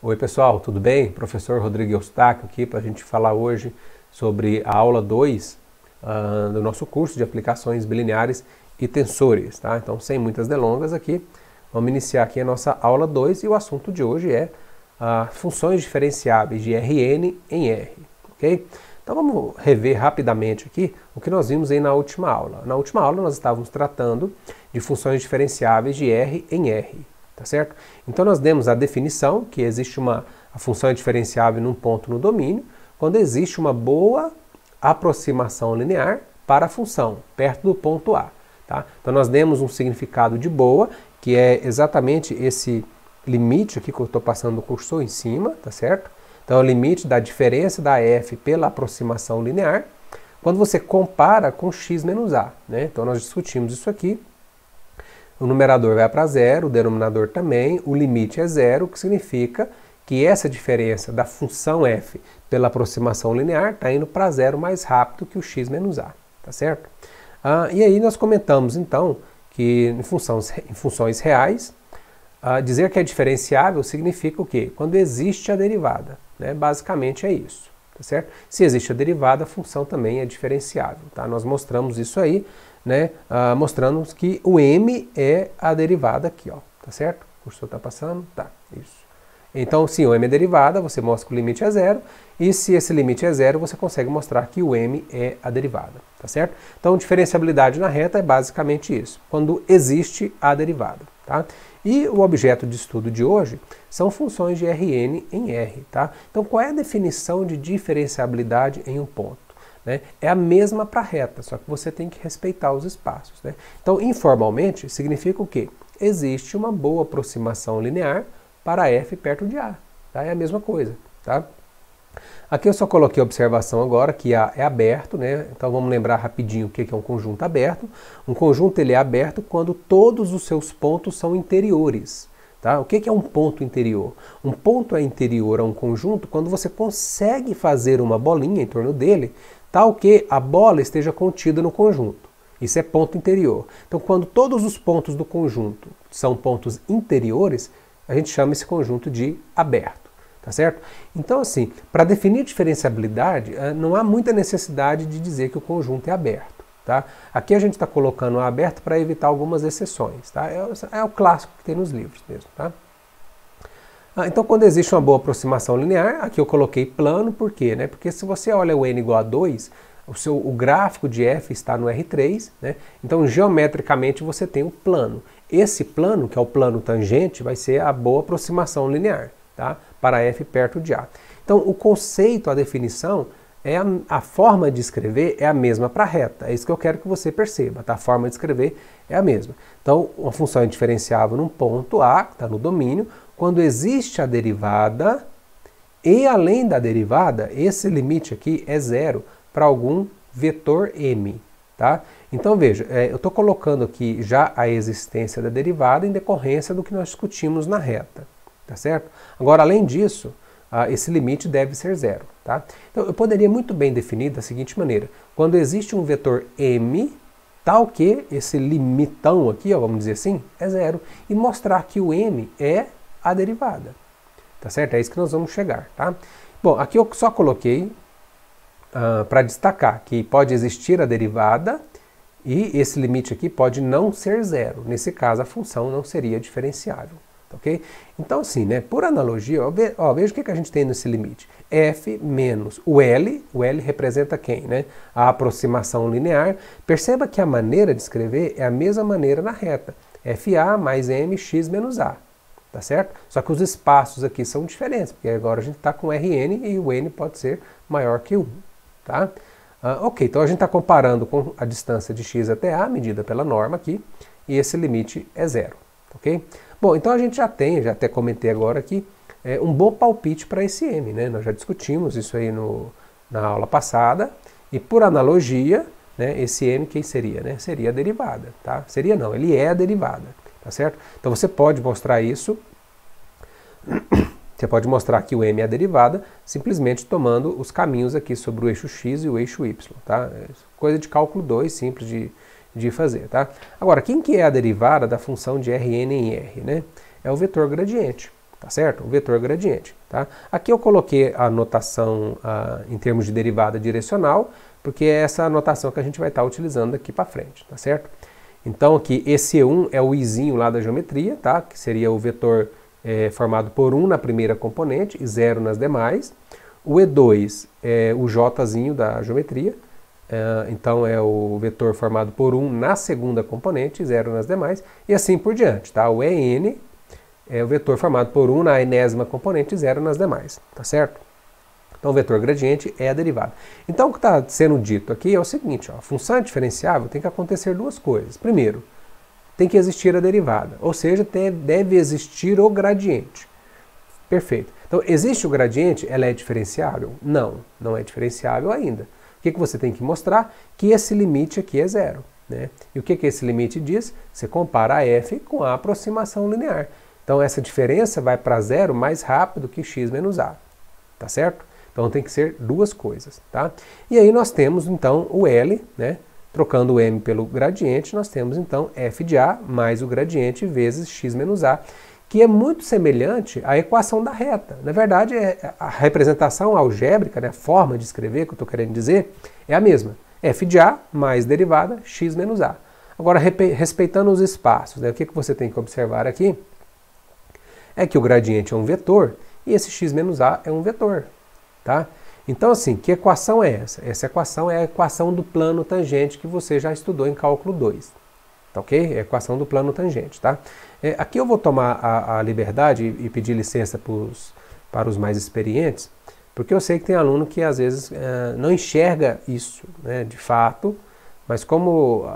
Oi pessoal, tudo bem? Professor Rodrigo Eustáquio aqui para a gente falar hoje sobre a aula 2 do nosso curso de aplicações bilineares e tensores, tá? Então, sem muitas delongas aqui, vamos iniciar aqui a nossa aula 2 e o assunto de hoje é funções diferenciáveis de Rn em R, ok? Então vamos rever rapidamente aqui o que nós vimos aí na última aula. Na última aula nós estávamos tratando de funções diferenciáveis de R em R. Tá certo? Então nós demos a definição que existe a função é diferenciável num ponto no domínio quando existe uma boa aproximação linear para a função, perto do ponto A. Tá? Então nós demos um significado de boa, que é exatamente esse limite aqui que eu estou passando o cursor em cima, tá certo? Então é o limite da diferença da f pela aproximação linear, quando você compara com x menos a. Né? Então nós discutimos isso aqui. O numerador vai para zero, o denominador também, o limite é zero, o que significa que essa diferença da função f pela aproximação linear está indo para zero mais rápido que o x menos a, tá certo? E aí nós comentamos então que em funções reais, dizer que é diferenciável significa o quê? Quando existe a derivada, né? Basicamente é isso, tá certo? Se existe a derivada, a função também é diferenciável, tá? Nós mostramos isso aí, né, mostrando que o m é a derivada aqui, ó, tá certo? O cursor está passando? Tá, isso. Então, sim, o m é derivada, você mostra que o limite é zero, e se esse limite é zero, você consegue mostrar que o m é a derivada, tá certo? Então, diferenciabilidade na reta é basicamente isso, quando existe a derivada, tá? E o objeto de estudo de hoje são funções de Rn em R, tá? Então, qual é a definição de diferenciabilidade em um ponto? Né? É a mesma para a reta, só que você tem que respeitar os espaços. Né? Então, informalmente, significa o quê? Existe uma boa aproximação linear para f perto de A. Tá? É a mesma coisa. Tá? Aqui eu só coloquei a observação agora que A é aberto, né? Então vamos lembrar rapidinho o que é um conjunto aberto. Um conjunto ele é aberto quando todos os seus pontos são interiores. Tá? O que é um ponto interior? Um ponto é interior a um conjunto quando você consegue fazer uma bolinha em torno dele, tal que a bola esteja contida no conjunto. Isso é ponto interior. Então, quando todos os pontos do conjunto são pontos interiores, a gente chama esse conjunto de aberto. Tá certo? Então, assim, para definir diferenciabilidade, não há muita necessidade de dizer que o conjunto é aberto. Tá? Aqui a gente está colocando o aberto para evitar algumas exceções. Tá? É o clássico que tem nos livros mesmo. Tá? Então, quando existe uma boa aproximação linear, aqui eu coloquei plano, por quê? Né? Porque se você olha o n igual a 2, o gráfico de f está no R3, né? Então, geometricamente, você tem o plano. Esse plano, que é o plano tangente, vai ser a boa aproximação linear, tá? Para f perto de A. Então, o conceito, a definição, a forma de escrever é a mesma para a reta. É isso que eu quero que você perceba, tá? A forma de escrever é a mesma. Então, uma função é diferenciável num ponto A, que está no domínio, quando existe a derivada, e além da derivada, esse limite aqui é zero para algum vetor m. Tá? Então veja, eu estou colocando aqui já a existência da derivada em decorrência do que nós discutimos na reta. Tá certo? Agora, além disso, esse limite deve ser zero. Tá? Então eu poderia muito bem definir da seguinte maneira: quando existe um vetor m, tal que esse limitão aqui, ó, vamos dizer assim, é zero, e mostrar que o m é a derivada. Tá certo? É isso que nós vamos chegar, tá? Bom, aqui eu só coloquei para destacar que pode existir a derivada e esse limite aqui pode não ser zero. Nesse caso, a função não seria diferenciável, ok? Então, assim, né, por analogia, veja o que a gente tem nesse limite. F menos o L representa quem? Né? A aproximação linear. Perceba que a maneira de escrever é a mesma maneira na reta. FA mais mx menos A. Tá certo? Só que os espaços aqui são diferentes, porque agora a gente está com Rn e o n pode ser maior que 1. Tá? Ok, então a gente está comparando com a distância de x até a, medida pela norma aqui, e esse limite é zero. Ok? Bom, então a gente já até comentei agora aqui, um bom palpite para esse m. Né? Nós já discutimos isso aí na aula passada, e por analogia, né, esse m quem seria? Né? Seria a derivada. Tá? Seria não, ele é a derivada. Tá certo? Então você pode mostrar isso, você pode mostrar que o m é a derivada, simplesmente tomando os caminhos aqui sobre o eixo x e o eixo y. Tá? Coisa de cálculo 2, simples de fazer. Tá? Agora, quem que é a derivada da função de Rn em R? Né? É o vetor gradiente. tá certo? O vetor gradiente, tá? Aqui eu coloquei a notação em termos de derivada direcional, porque é essa notação que a gente vai estar utilizando daqui para frente, tá certo? Então aqui esse E1 é o izinho lá da geometria, tá? Que seria o vetor formado por 1 na primeira componente e 0 nas demais. O E2 é o Jzinho da geometria, então é o vetor formado por 1 na segunda componente e 0 nas demais, e assim por diante, tá? O EN é o vetor formado por 1 na enésima componente e 0 nas demais, tá certo? Então o vetor gradiente é a derivada. Então o que está sendo dito aqui é o seguinte, ó, a função é diferenciável tem que acontecer duas coisas. Primeiro, tem que existir a derivada, ou seja, deve existir o gradiente. Perfeito. Então, existe o gradiente, ela é diferenciável? Não, não é diferenciável ainda. O que você tem que mostrar? Que esse limite aqui é zero, né? E o que esse limite diz? Você compara a f com a aproximação linear. Então, essa diferença vai para zero mais rápido que x menos a, tá certo? Então, tem que ser duas coisas, tá? E aí nós temos, então, o L, né? Trocando o m pelo gradiente, nós temos, então, f de a mais o gradiente vezes x menos a, que é muito semelhante à equação da reta. Na verdade, a representação algébrica, né, a forma de escrever que eu estou querendo dizer, é a mesma. F de a mais derivada x menos a. Agora, respeitando os espaços, né, o que você tem que observar aqui é que o gradiente é um vetor e esse x menos a é um vetor. Tá? Então, assim, que equação é essa? Essa equação é a equação do plano tangente que você já estudou em cálculo 2. Tá, ok? É a equação do plano tangente, tá? Aqui eu vou tomar a liberdade e pedir licença para os mais experientes, porque eu sei que tem aluno que às vezes não enxerga isso, né, de fato, mas como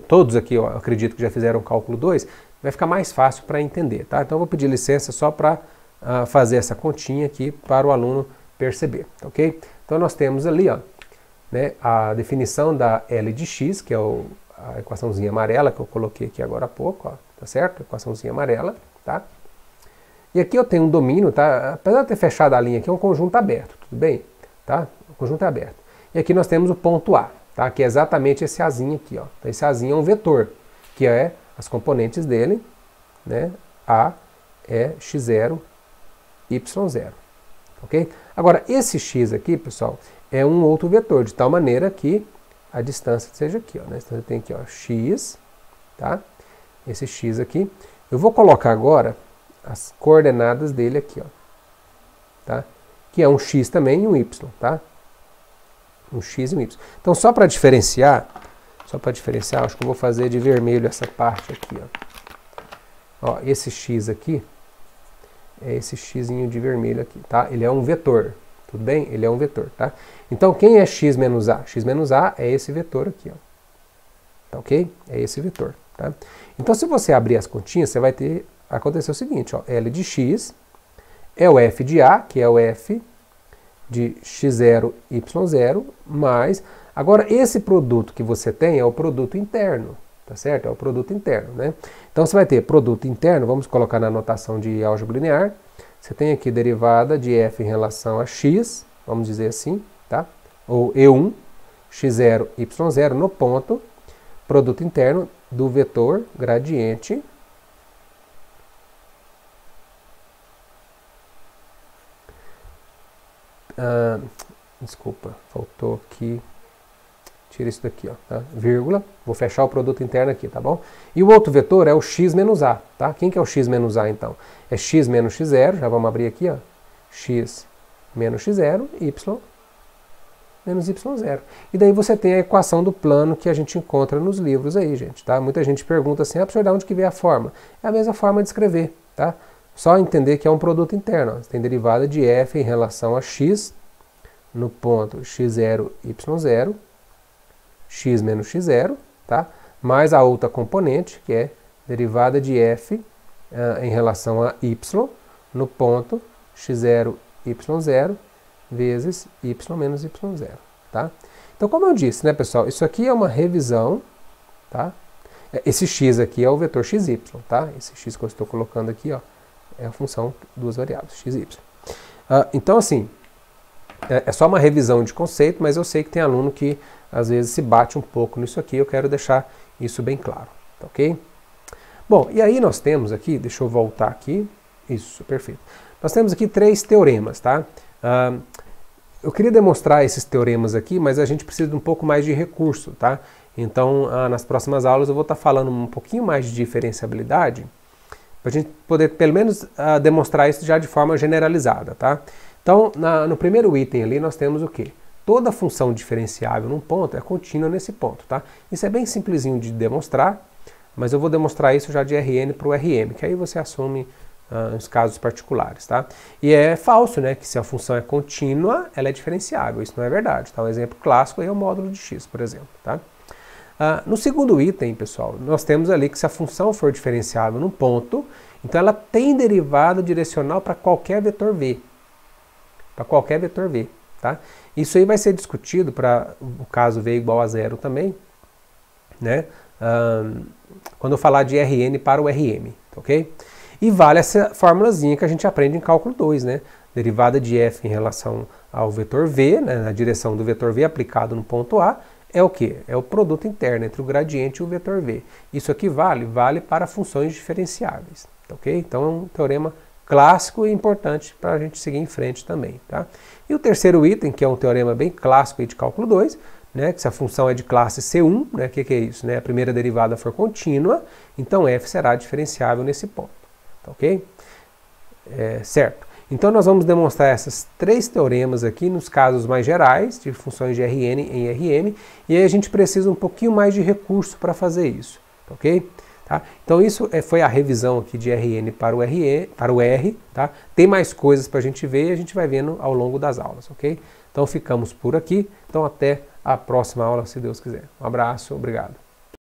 todos aqui eu acredito que já fizeram cálculo 2, vai ficar mais fácil para entender, tá? Então eu vou pedir licença só para fazer essa continha aqui para o aluno perceber, tá, ok? Então nós temos ali, ó, né, a definição da L de x, que é a equaçãozinha amarela que eu coloquei aqui agora há pouco, ó, tá certo? Equaçãozinha amarela, tá? E aqui eu tenho um domínio, tá? Apesar de ter fechado a linha aqui, é um conjunto aberto, tudo bem? Tá? O conjunto é aberto. E aqui nós temos o ponto A, tá? Que é exatamente esse Azinho aqui, ó. Então, esse Azinho é um vetor, que é as componentes dele, né? A é x0, y0, ok? Agora, esse x aqui, pessoal, é um outro vetor, de tal maneira que a distância seja aqui, ó, né? Então eu tenho aqui, ó, x, tá? Esse x aqui. Eu vou colocar agora as coordenadas dele aqui, ó, tá? Que é um x também e um y, tá? Um x e um y. Então só para diferenciar, acho que eu vou fazer de vermelho essa parte aqui, ó. Ó, esse x aqui é esse xzinho de vermelho aqui, tá? Ele é um vetor. Tudo bem? Ele é um vetor, tá? Então, quem é x menos a? X menos a é esse vetor aqui, ó. Tá ok? É esse vetor, tá? Então, se você abrir as continhas, você vai acontecer o seguinte, ó. L de x é o f de a, que é o f de x0, y0, mais... Agora, esse produto que você tem é o produto interno, tá certo? É o produto interno, né? Então, você vai ter produto interno, vamos colocar na notação de álgebra linear. Você tem aqui derivada de f em relação a x, vamos dizer assim, tá? Ou E1, x0, y0 no ponto, produto interno do vetor gradiente desculpa, faltou aqui, tira isso daqui, ó, tá? Vírgula, vou fechar o produto interno aqui, tá bom? E o outro vetor é o x menos a, tá? Quem que é o x menos a, então? É x menos x0, já vamos abrir aqui, ó, x menos x0, y menos y0. E daí você tem a equação do plano que a gente encontra nos livros aí, gente, tá? Muita gente pergunta assim, professor, de onde que veio a forma? É a mesma forma de escrever, tá? Só entender que é um produto interno, ó. Você tem derivada de f em relação a x no ponto x0, y0, x menos x0, tá? Mais a outra componente, que é derivada de f em relação a y no ponto x0, y0 vezes y menos y0, tá? Então, como eu disse, né, pessoal, isso aqui é uma revisão, tá? Esse x aqui é o vetor xy, tá? Esse x que eu estou colocando aqui, ó, é a função duas variáveis, x e y. Então, assim, é só uma revisão de conceito, mas eu sei que tem aluno que às vezes se bate um pouco nisso aqui, eu quero deixar isso bem claro, tá ok? Bom, e aí nós temos aqui, deixa eu voltar aqui, Isso, perfeito. Nós temos aqui 3 teoremas, tá? Eu queria demonstrar esses teoremas aqui, mas a gente precisa de um pouco mais de recurso, tá? Então, nas próximas aulas eu vou estar falando um pouquinho mais de diferenciabilidade, para a gente poder, pelo menos, demonstrar isso já de forma generalizada, tá? Então, no primeiro item ali, nós temos o quê? Toda função diferenciável num ponto é contínua nesse ponto, tá? Isso é bem simplesinho de demonstrar, mas eu vou demonstrar isso já de Rn para o Rm, que aí você assume os casos particulares, tá? E é falso, né, que se a função é contínua, ela é diferenciável. Isso não é verdade, tá? Um exemplo clássico aí é o módulo de x, por exemplo, tá? No segundo item, pessoal, nós temos ali que se a função for diferenciável num ponto, então ela tem derivada direcional para qualquer vetor v. Para qualquer vetor v, tá? Isso aí vai ser discutido para o caso v igual a 0 também, né? Quando eu falar de Rn para o Rm, ok? E vale essa formulazinha que a gente aprende em cálculo 2, né? Derivada de f em relação ao vetor v, né, na direção do vetor v aplicado no ponto A, é o que? É o produto interno entre o gradiente e o vetor v. Isso aqui vale para funções diferenciáveis, ok? Então é um teorema clássico e importante para a gente seguir em frente também, tá? E o terceiro item, que é um teorema bem clássico aí de cálculo 2, né, que se a função é de classe C1, né, que é isso? Né, a primeira derivada for contínua, então f será diferenciável nesse ponto, tá, ok? Certo. Então nós vamos demonstrar esses 3 teoremas aqui nos casos mais gerais, de funções de Rn em Rm, e aí a gente precisa um pouquinho mais de recurso para fazer isso, tá, ok? Tá? Então isso foi a revisão aqui de Rn para o R, tá? Tem mais coisas para a gente ver e a gente vai vendo ao longo das aulas, ok? Então ficamos por aqui, então até a próxima aula, se Deus quiser. Um abraço, obrigado.